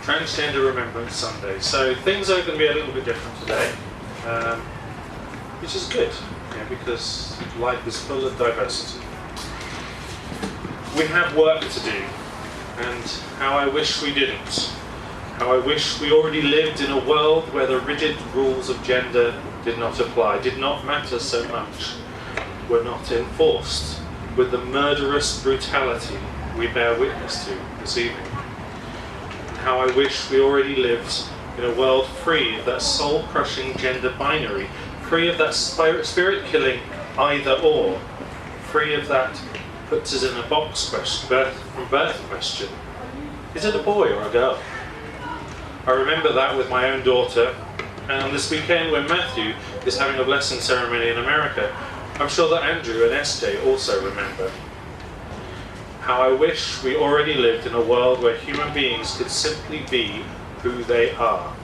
Transgender Remembrance Sunday. So things are going to be a little bit different today, which is good, because life is full of diversity. We have work to do, and how I wish we didn't. How I wish we already lived in a world where the rigid rules of gender did not apply, did not matter so much, were not enforced with the murderous brutality we bear witness to this evening. How I wish we already lived in a world free of that soul-crushing gender binary, free of that spirit-killing either-or, free of that puts us in a box question, birth question. Is it a boy or a girl? I remember that with my own daughter, and on this weekend when Matthew is having a blessing ceremony in America, I'm sure that Andrew and SJ also remember. How I wish we already lived in a world where human beings could simply be who they are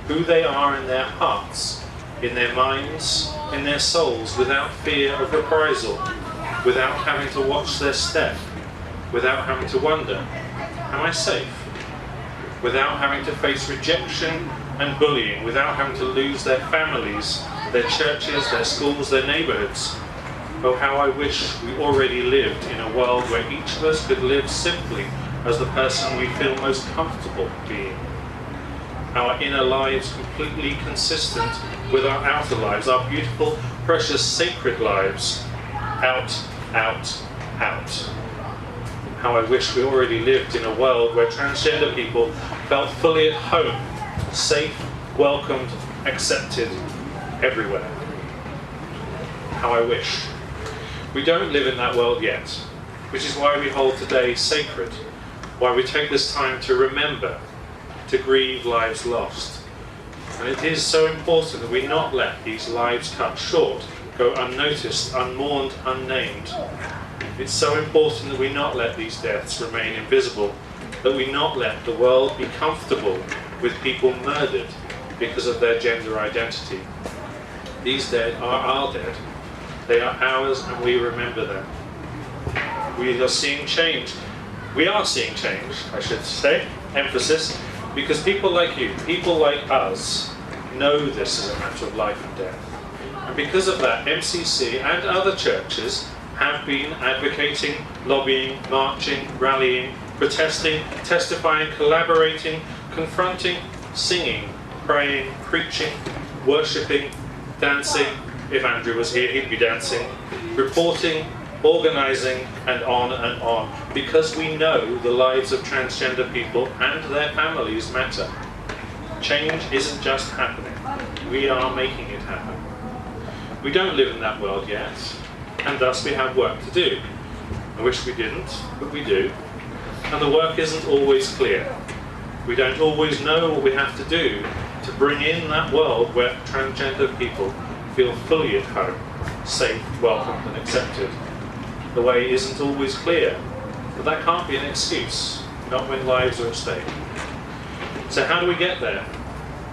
in their hearts, in their minds, in their souls, without fear of reprisal, without having to watch their step, without having to wonder, am I safe? Without having to face rejection and bullying, without having to lose their families, their churches, their schools, their neighbourhoods. Oh, how I wish we already lived in a world where each of us could live simply as the person we feel most comfortable being. Our inner lives completely consistent with our outer lives, our beautiful, precious, sacred lives. Out, out, out. How I wish we already lived in a world where transgender people felt fully at home, safe, welcomed, accepted, everywhere. How I wish. We don't live in that world yet, which is why we hold today sacred, why we take this time to remember, to grieve lives lost. And it is so important that we not let these lives cut short, go unnoticed, unmourned, unnamed. It's so important that we not let these deaths remain invisible, that we not let the world be comfortable with people murdered because of their gender identity. These dead are our dead. They are ours and we remember them. We are seeing change. We are seeing change, I should say, emphasis, because people like you, people like us, know this is a matter of life and death. And because of that, MCC and other churches have been advocating, lobbying, marching, rallying, protesting, testifying, collaborating, confronting, singing, praying, preaching, worshipping, dancing. If Andrew was here, he'd be dancing, reporting, organising, and on, because we know the lives of transgender people and their families matter. Change isn't just happening, we are making it happen. We don't live in that world yet, and thus we have work to do. I wish we didn't, but we do. And the work isn't always clear. We don't always know what we have to do to bring in that world where transgender people feel fully at home, safe, welcomed and accepted. The way isn't always clear, but that can't be an excuse, not when lives are at stake. So how do we get there?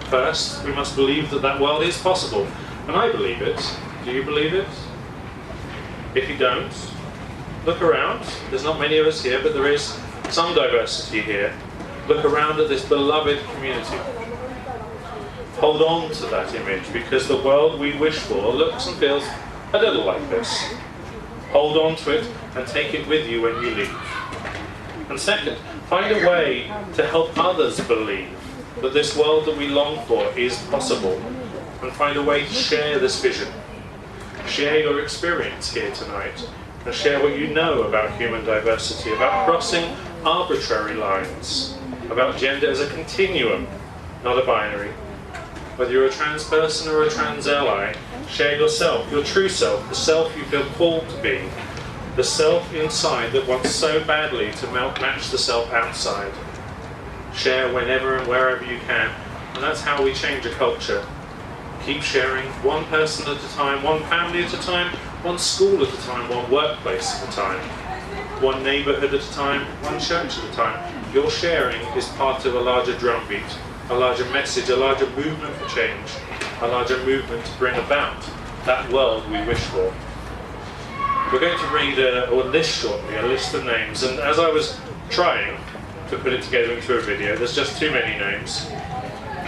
First, we must believe that that world is possible, and I believe it. Do you believe it? If you don't, look around. There's not many of us here, but there is some diversity here. Look around at this beloved community. Hold on to that image, because the world we wish for looks and feels a little like this. Hold on to it and take it with you when you leave. And second, find a way to help others believe that this world that we long for is possible, and find a way to share this vision. Share your experience here tonight, and share what you know about human diversity, about crossing arbitrary lines, about gender as a continuum, not a binary. Whether you're a trans person or a trans ally, share yourself, your true self, the self you feel called to be, the self inside that wants so badly to match the self outside. Share whenever and wherever you can, and that's how we change a culture. Keep sharing, one person at a time, one family at a time, one school at a time, one workplace at a time, one neighbourhood at a time, one church at a time. Your sharing is part of a larger drumbeat, a larger message, a larger movement for change, a larger movement to bring about that world we wish for. We're going to read a list shortly, a list of names, and as I was trying, to put it together into a video. There's just too many names.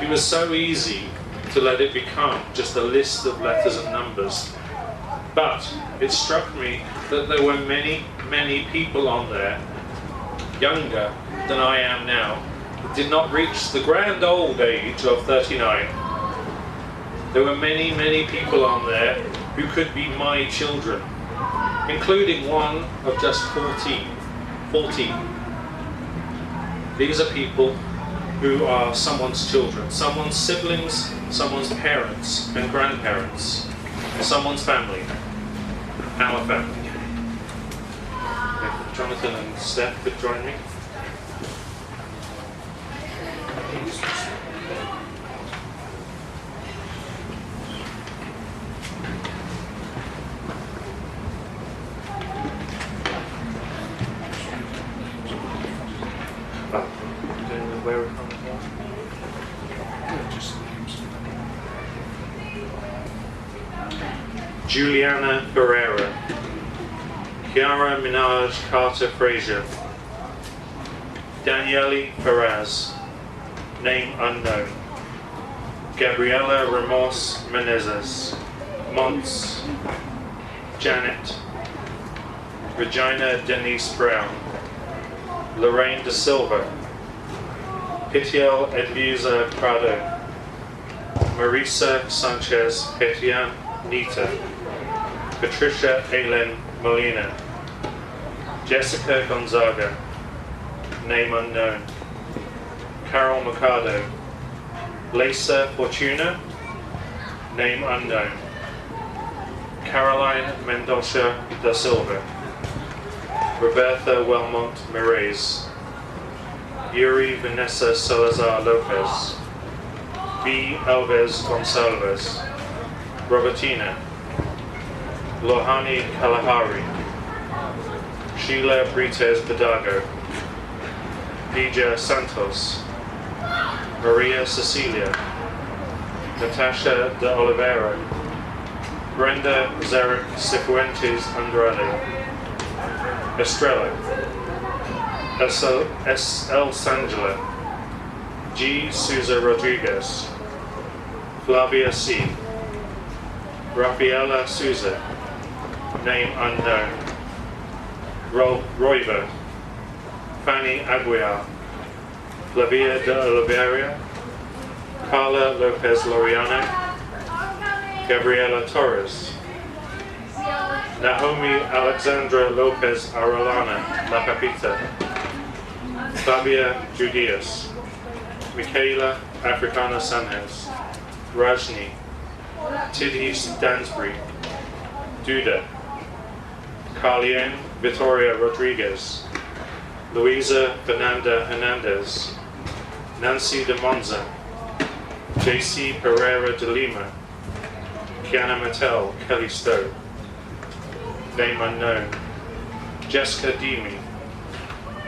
It was so easy to let it become just a list of letters and numbers. But it struck me that there were many, many people on there, younger than I am now, that did not reach the grand old age of 39. There were many, many people on there who could be my children, including one of just 14. These are people who are someone's children, someone's siblings, someone's parents and grandparents, someone's family, our family. If Jonathan and Steph could join me. Where we're coming from? Juliana Ferreira, Kiara Minaj Carter Frazier, Daniele Ferraz, name unknown, Gabriela Ramos Menezes, Mons, Janet, Regina Denise Brown, Lorraine Da Silva, Pitiel Edviza Prado, Marisa Sanchez Petian Nita, Patricia Aileen Molina, Jessica Gonzaga, name unknown, Carol Mercado, Lisa Fortuna, name unknown, Caroline Mendoza da Silva, Roberta Welmont Mirays, Yuri Vanessa Salazar Lopez, B. Alves Gonsalves, Robertina, Lohani Kalahari, Sheila Brites Bedago, Dija Santos, Maria Cecilia, Natasha de Oliveira, Brenda Zarek Cifuentes Andrade, Estrella, S.L. Sangela, G. Souza Rodriguez, Flavia C., Rafaela Souza, name unknown, Roiva, Fanny Aguiar, Flavia de Oliveira, Carla Lopez Loriano, Gabriela Torres, Naomi Alexandra Lopez Arolana La Papita, Fabia Judias, Michaela Africana Sanchez, Rajni, Tidis Dansbury, Duda, Carlien Victoria Rodriguez, Luisa Fernanda Hernandez, Nancy de Monza, JC Pereira de Lima, Kiana Mattel Kelly Stowe, name unknown, Jessica Demi,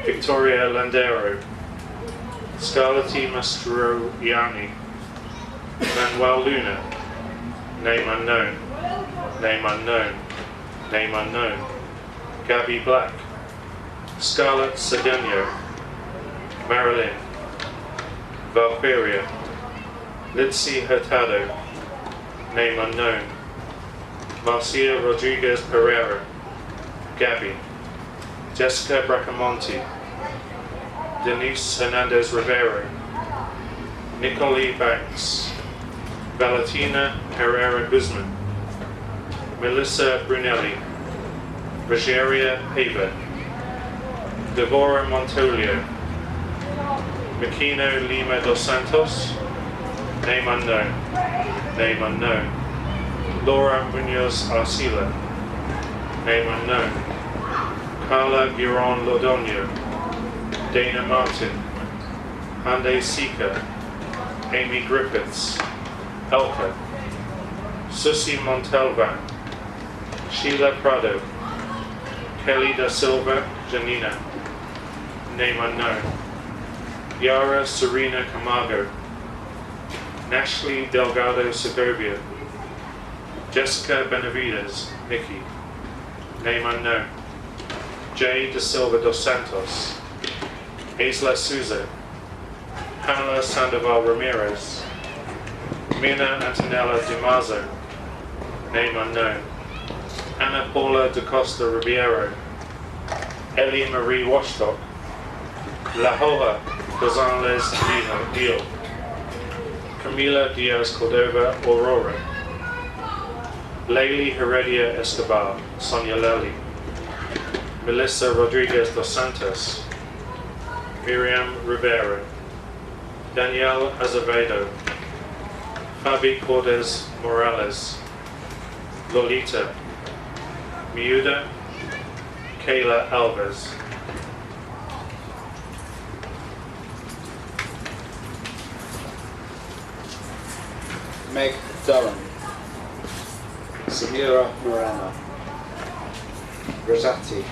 Victoria Landero, Scarletti Mastroianni, Manuel Luna, name unknown, name unknown, name unknown, Gabby Black, Scarlett Sedeno, Marilyn, Valkyria, Litzy Hurtado, name unknown, Marcia Rodriguez Pereira, Gabby, Jessica Bracamonte, Denise Hernandez Rivero, Nicole Banks, Valentina Herrera Guzman, Melissa Brunelli, Rogeria Haber, Devora Montolio, Makino Lima dos Santos, name unknown, name unknown, Laura Munoz Arcila, name unknown, Carla Giron Lodonio, Dana Martin, Hyundai Sika, Amy Griffiths, Elka, Susie Montalvan, Sheila Prado, Kelly da Silva Janina, name unknown, Yara Serena Camargo, Nashley Delgado Segovia, Jessica Benavides, Nikki, name unknown, Jay da Silva dos Santos, Isla Suze, Pamela Sandoval Ramirez, Mina Antonella Di Marzo, name unknown, Ana Paula da Costa Ribeiro, Ellie Marie Washstock, La Hoja Gonzalez Dio, Camila Diaz Cordova Aurora, Layli Heredia Escobar, Sonia Lely, Melissa Rodriguez dos Santos, Miriam Rivera, Danielle Azevedo, Fabi Cordes Morales, Lolita, Miuda, Kayla Alves. Meg Durham, Samira Moreno, Rosati,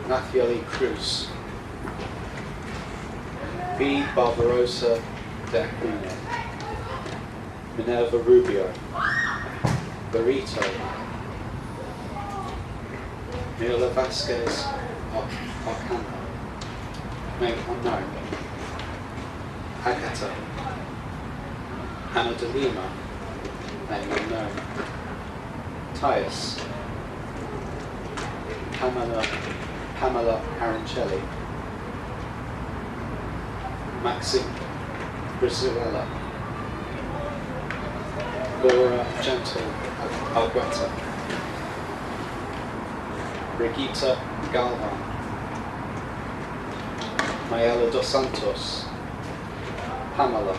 Nathieli Cruz, B. Barbarosa de Acuna, Minerva Rubio, Barito, Mila Vasquez Arcana, name unknown, Agata, Hannah de Lima, name unknown, Tyus, Pamela Arancelli, Maxim Brazilella, Laura Gentle Argueta, Brigitta Galvan, Mayela dos Santos, Pamela,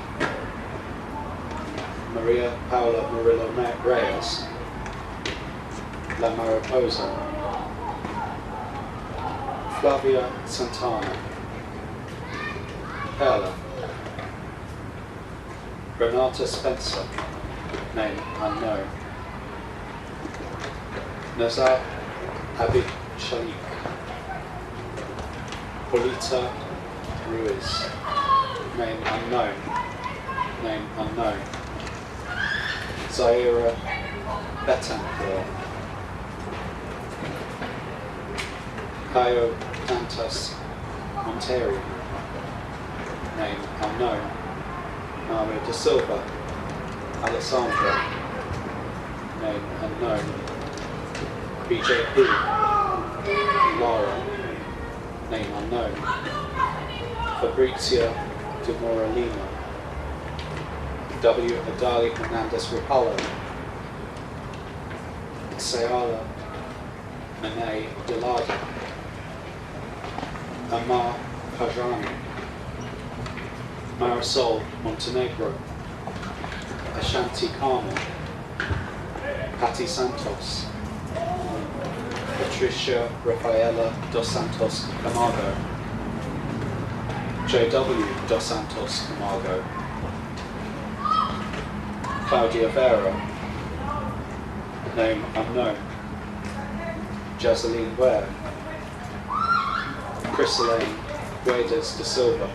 Maria Paula Murillo Reyes, La Mariposa, Flavia Santana, Perla, Renata Spencer, name unknown, Nazar Abid Shalik, Polita Ruiz, name unknown, Zaira Betancourt, Caio Dantas Montero, name unknown, Mario da Silva, Alessandra, name unknown, BJP, Laura, name unknown, Fabrizio de Moralina, W. Adali Hernandez Rapallo, Sayala Mane Delada, Amar Pajani, Marisol Montenegro, Ashanti Carmel, Patti Santos, Patricia Rafaela dos Santos Camargo, J.W. dos Santos Camargo, Claudia Vera, name unknown, Jazeline Ware, Chrysalane Guedes de Silva,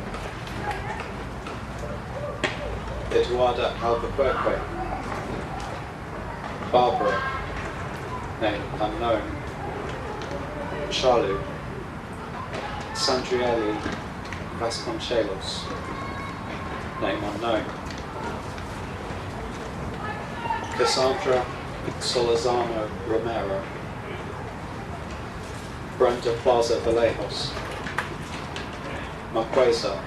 Eduarda Albuquerque, Barbara, name unknown, Charlu, Sandrieli Vasconcelos, name unknown, Cassandra Solazano Romero, Brenda Plaza Vallejos, Marquesa,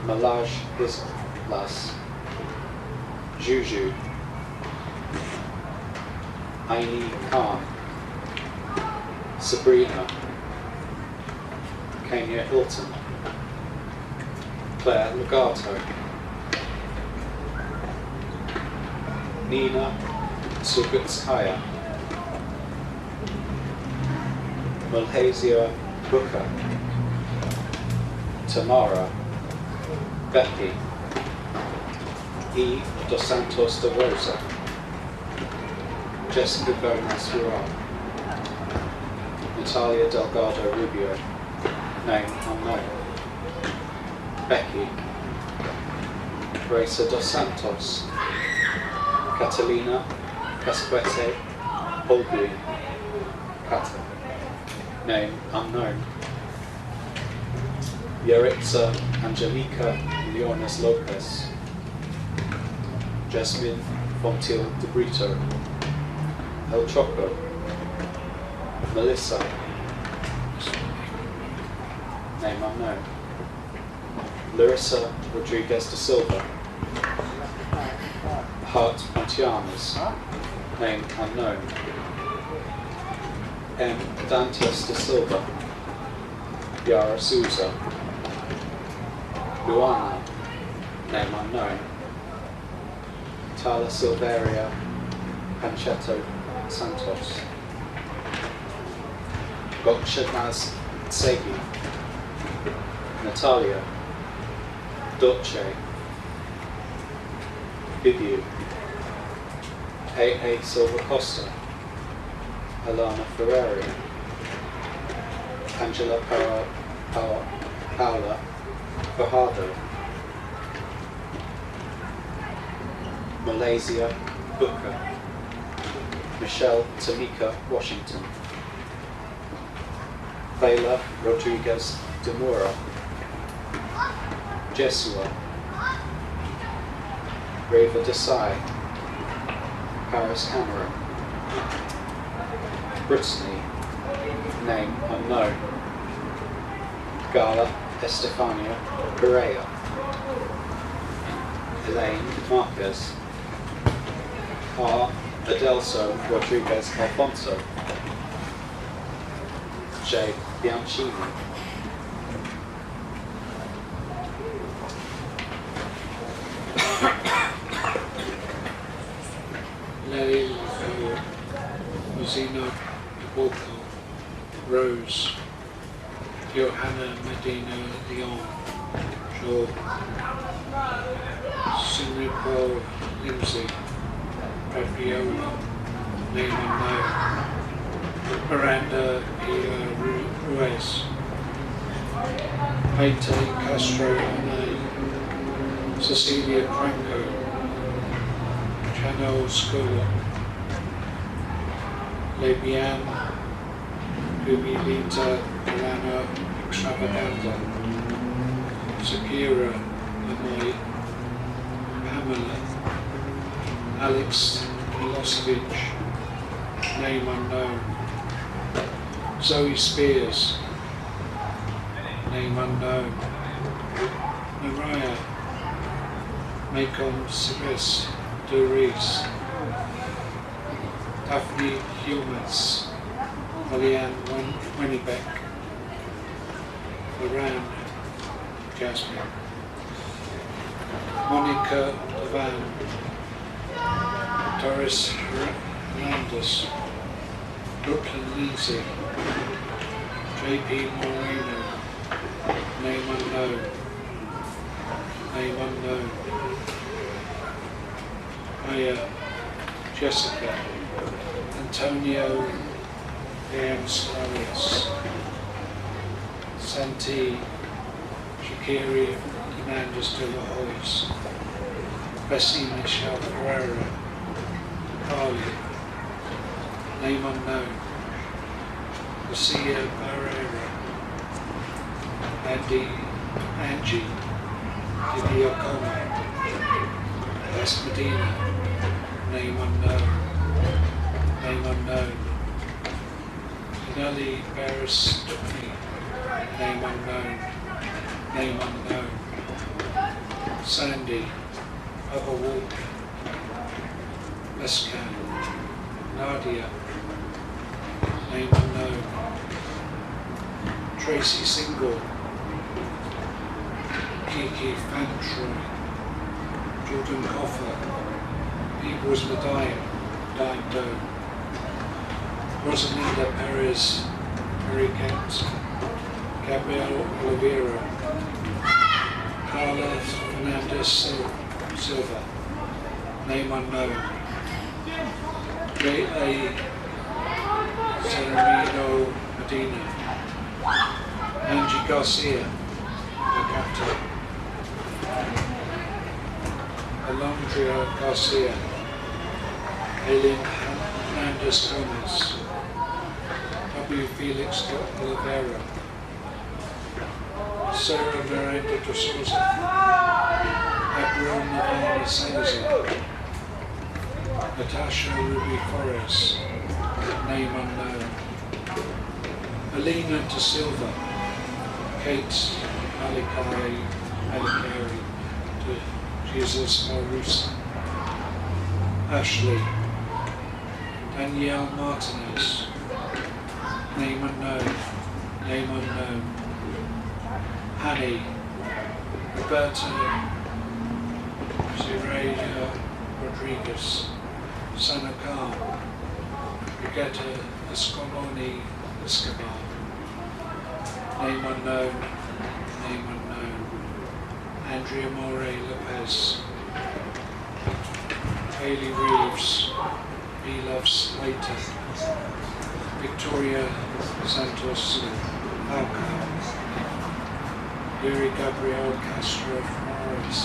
Malaj Islas, Juju, Aini Khan, Sabrina, Kenya Hilton, Claire Legato, Nina Sugutskaya, Malhasia Booker, Tamara, Becky, E. Dos Santos de Rosa, Jessica Gomez Huron, Natalia Delgado Rubio, name unknown, Becky, Raisa dos Santos, Catalina Casquete Holguin, Zapata, name unknown. Yaritza Angelica Leones Lopez, Jasmine Fontil de Brito, El Choco, Melissa, name unknown. Larissa Rodriguez de Silva, Hart Pontianas, name unknown. M. Dantes de Silva, Yara Souza, Luana, name unknown. Tala Silveria Panchetto Santos, Gokshadnaz Segi, Natalia, Dolce, Bibiu, A. Silva Costa, Alana Ferrari, Angela Paula Fajardo, Malaysia Booker, Michelle Tamika Washington, Fela Rodriguez de Moura, Jesua, Reva Desai, Paris Cameron, Brittany, name unknown, Gala Estefania Pereira, Elaine Marquez, R. Adelso Rodriguez Alfonso, J. Bianchini, Larry Mozino Walco, Rose, Johanna Medina Leon, Joe, Singapore Lindsay, Fabiola, name unknown, Miranda Ruiz, Maite Castro Ana, Cecilia Franco, Chanel Scola, Lebian, Gubilita Milano Extravaganza, Sakira Lemoy, Pamela, Alex Milosevic, name unknown, Zoe Spears, name unknown, Mariah, Macon Sibes Doris, Daphne Humans, Oliane Winnebeck, Loran Jasmine, Monica Levan, Doris Hernandez, Brooklyn Lindsay, JP Moreno, name unknown, name unknown, Aya Jessica, Antonio James Arias, Santi Shakiri Hernandez de la Hoyes, Bessie Michelle Ferreira, Carly, name unknown, Lucia Barrera, Angie, Didi O'Connor, West Medina, name unknown, name unknown, Nelly Barris Duffy, name unknown, name unknown, Sandy, Bubba Walker, Lescan, Nadia, name unknown, Tracy Single, Kiki Fantroy, Jordan Coffer, People's Medina, Dime Doe, Rosalinda Perez, Mary Kent, Gabrielle Oliveira, Carla Fernandez Silva, name unknown, Ray A. Serenino Medina, Angie Garcia, the captain, Alondria Garcia, Aileen Hernandez Gomez, W. Felix de Oliveira, Sarah Miranda de Souza, Abril Navarro Salazar, Natasha Ruby Flores, name unknown, Alina de Silva, Kate Alicari de Jesus Marusa, Ashley, Danielle Martinez, name unknown, Annie, Roberta Ziraya Rodriguez, Sana Khan, Brigitte Escaloni Escobar, name unknown, Andrea More Lopez, Hayley Reeves, He Loves Later, Victoria Santos Alcao, Yuri Gabriel Castro Flores,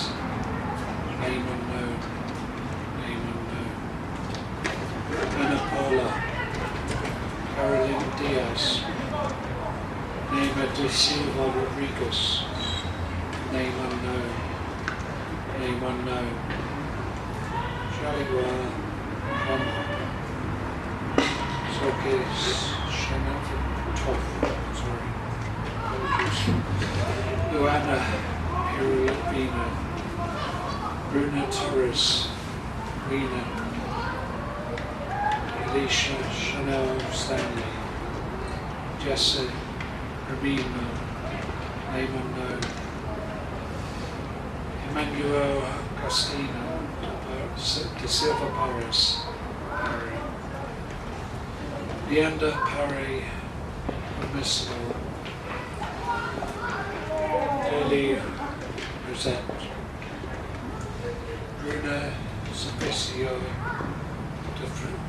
name unknown, Ana Paula, Carolyn Diaz, Nema de Silva Rodriguez, name unknown, Shaligua Rama, Sokis Luana Pirulina, Bruna Torres, Rena, Alicia Chanel Stanley, Jesse Ramino, name unknown, Emmanuel Castina, De Silva Paris, Leander Parry, Missile, Lily Rosette, Bruna Sapicio, de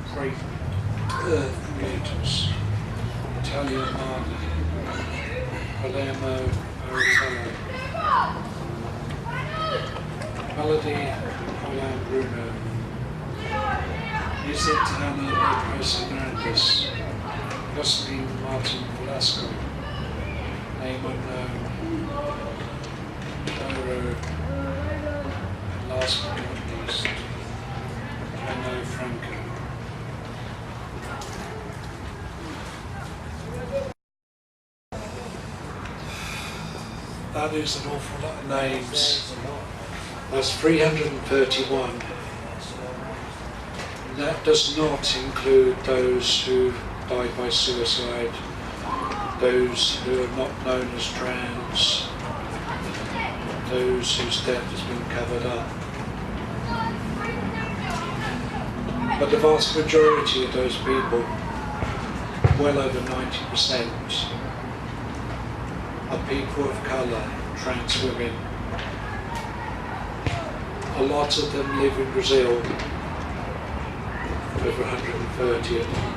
Freitas, Italia Marley, Palermo Baratello, Melody Colin Bruno, Isitana Lopez Hernandez, Jocelyn Martin Velasco, name unknown, Doro, and last but not least, Cano Franco. That is an awful lot of names. That's 331. And that does not include those who died by suicide, those who are not known as trans, those whose death has been covered up. But the vast majority of those people, well over 90%, are people of colour, trans women. A lot of them live in Brazil, over 130 of them,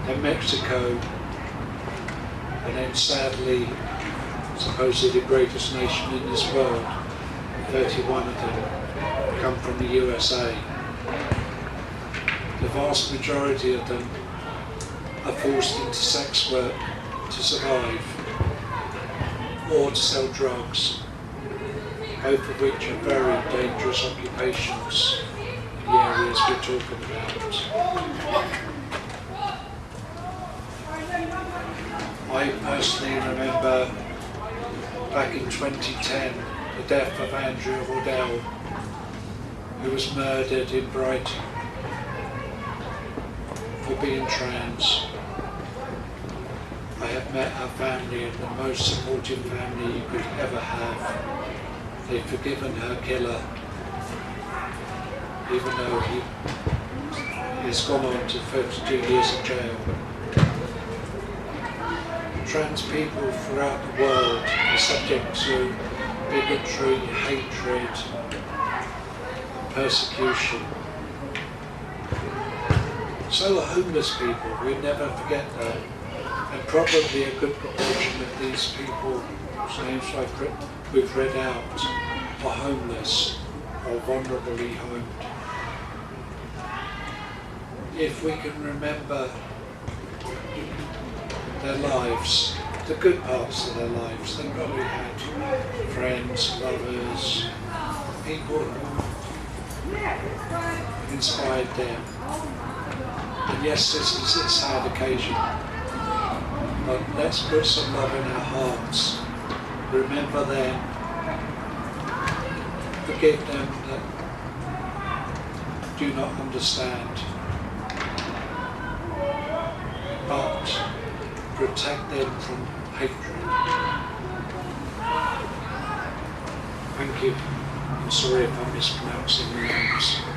then Mexico, and then sadly, supposedly the greatest nation in this world, 31 of them come from the USA. The vast majority of them are forced into sex work to survive, or to sell drugs, both of which are very dangerous occupations in the areas we're talking about. I personally remember back in 2010 the death of Andrea Waddell, who was murdered in Brighton for being trans. I have met her family, and the most supportive family you could ever have. They've forgiven her killer, even though he's gone on to 32 years in jail. Trans people throughout the world are subject to bigotry, hatred, persecution. So are homeless people, we never forget that. And probably a good proportion of these people whose names we've read out are homeless or vulnerably homed. If we can remember their lives, the good parts of their lives. They probably had friends, lovers, people who inspired them. And yes, this is a sad occasion, but let's put some love in our hearts. Remember them, forgive them that do not understand, but protect them from hatred. Thank you. I'm sorry if I'm mispronouncing the names.